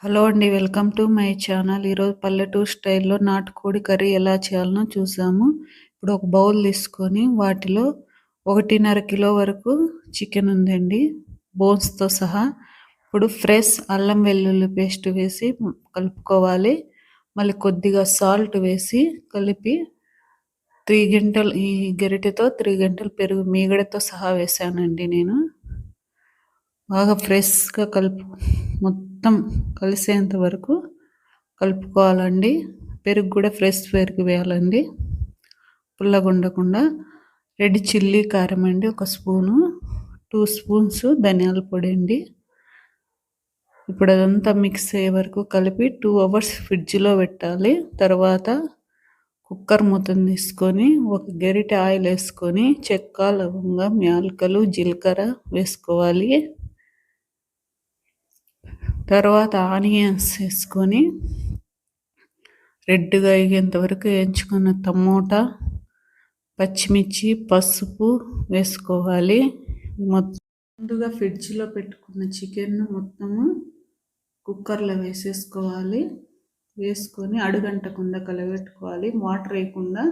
Hello అండి. Welcome to my channel. ఈరోజు పల్లెటూరు స్టైల్‌లో నాటుకోడి కర్రీ ఎలా చేయాలనో చూసాము. ఇప్పుడు ఒక బౌల్ తీసుకొని వాటిలో 1.5 కిలో వరకు చికెన్ ఉందండి, బోన్స్‌తో సహా. ఇప్పుడు ఫ్రెష్ అల్లం వెల్లుల్లి పేస్ట్ వేసి కలుపుకోవాలి. మళ్ళీ కొద్దిగా సాల్ట్ వేసి కలిపి 3 గంటలు ఈ గరిటెతో 3 గంటలు పెరుగు మీగడతో సహా వేసానండి నేను. బాగా ఫ్రెష్‌గా మొత్తం కలిసేంత వరకు కలుపుకోవాలండి. పెరుగు కూడా ఫ్రెష్ పెరుగు వేయాలండి, పుల్లగా ఉండకుండా. రెడ్ చిల్లీ కారం అండి 1 స్పూను, 2 స్పూన్స్ ధనియాల పొడి అండి. ఇప్పుడు అదంతా మిక్స్ అయ్యే వరకు కలిపి 2 అవర్స్ ఫ్రిడ్జ్లో పెట్టాలి. తర్వాత కుక్కర్ మూతను తీసుకొని ఒక గరిటె ఆయిల్ వేసుకొని చెక్క, లవంగం, యాలకులు, జీలకర్ర వేసుకోవాలి. తర్వాత ఆనియన్స్ వేసుకొని రెడ్గా అయ్యేంత వరకు వేయించుకున్న టమోటా, పచ్చిమిర్చి, పసుపు వేసుకోవాలి. ముందుగా ఫ్రిడ్జ్లో పెట్టుకున్న చికెన్ మొత్తము కుక్కర్లో వేసేసుకోవాలి. వేసుకొని అడుగంటకుండా కలబెట్టుకోవాలి. వాటర్ వేయకుండా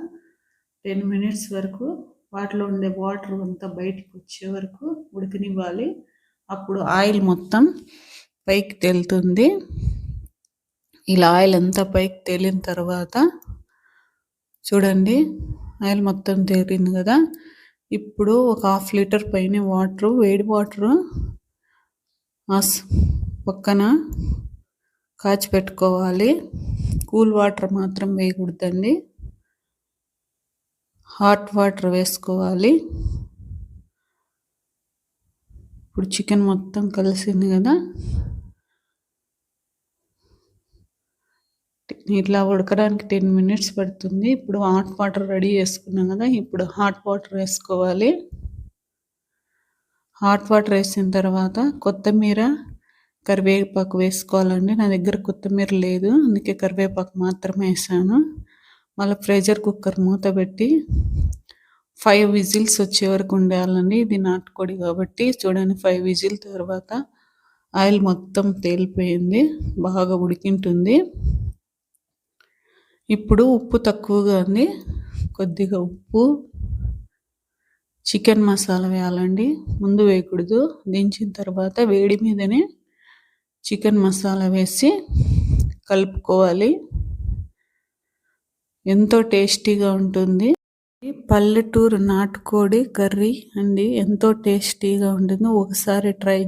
10 మినిట్స్ వరకు వాటిలో ఉండే వాటర్ అంతా బయటకు వచ్చే వరకు ఉడకనివ్వాలి. అప్పుడు ఆయిల్ మొత్తం పైకి తేలుతుంది. ఇలా ఆయిల్ అంతా పైకి తేలిన తర్వాత చూడండి, ఆయిల్ మొత్తం తేలింది కదా. ఇప్పుడు ఒక 1/2 లీటర్ పైన వాటర్, వేడి వాటరు పక్కన కాచి పెట్టుకోవాలి. కూల్ వాటర్ మాత్రం వేయకూడదండి, హాట్ వాటర్ వేసుకోవాలి. ఇప్పుడు చికెన్ మొత్తం కలిసింది కదా, ఇట్లా ఉడకడానికి 10 మినిట్స్ పడుతుంది. ఇప్పుడు హాట్ వాటర్ రెడీ చేసుకున్నాం కదా, ఇప్పుడు హాట్ వాటర్ వేసుకోవాలి. హాట్ వాటర్ వేసిన తర్వాత కొత్తిమీర, కరివేపాకు వేసుకోవాలండి. నా దగ్గర కొత్తిమీర లేదు, అందుకే కరివేపాకు మాత్రమే వేసాను. మళ్ళీ ప్రెషర్ కుక్కర్ మూత పెట్టి 5 విజిల్స్ వచ్చే వరకు ఉండాలండి. ఇది నాటుకోడి కాబట్టి చూడండి, 5 విజిల్ తర్వాత ఆయిల్ మొత్తం తేలిపోయింది, బాగా ఉడికింటుంది. ఇప్పుడు ఉప్పు తక్కువగా ఉంది, కొద్దిగా ఉప్పు, చికెన్ మసాలా వేయాలండి. ముందు వేయకూడదు, దించిన తర్వాత వేడి మీదనే చికెన్ మసాలా వేసి కలుపుకోవాలి. ఎంతో టేస్టీగా ఉంటుంది. పల్లెటూరు నాటుకోడి కర్రీ అండి, ఎంతో టేస్టీగా ఉంటుంది. ఒకసారి ట్రై